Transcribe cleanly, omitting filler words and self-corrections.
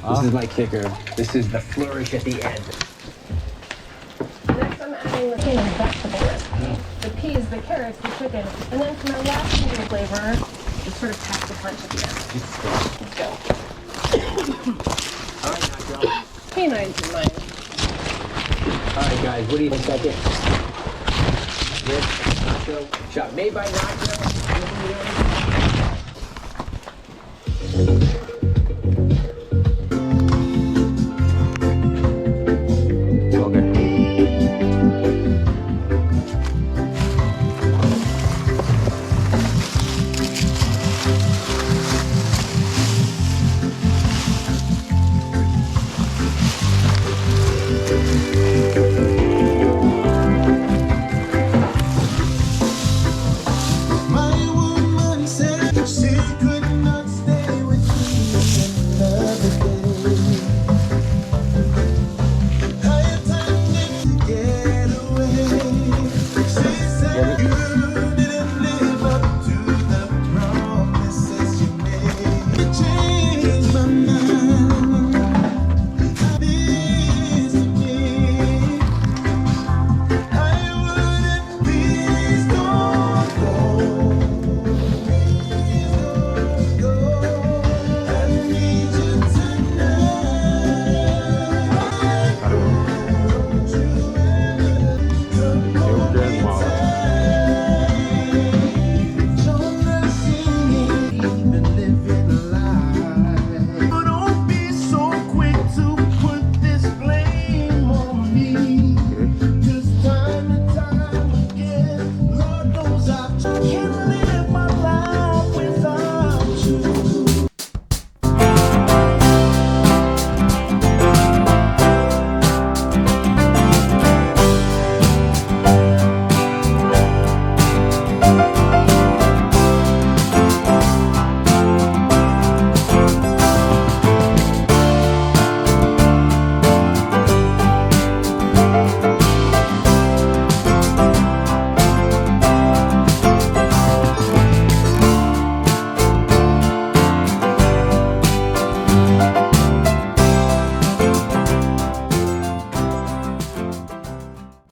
This is my kicker. This is the flourish at the end. Next, I'm adding the same vegetable recipe. The peas, the carrots, the chicken, and then for my last seasoning flavor, just sort of pack the punch at the end. Let's go. All right, Nacho. Canines in mine. All right, guys, what do you think? Second. This Nacho shot made by Nacho.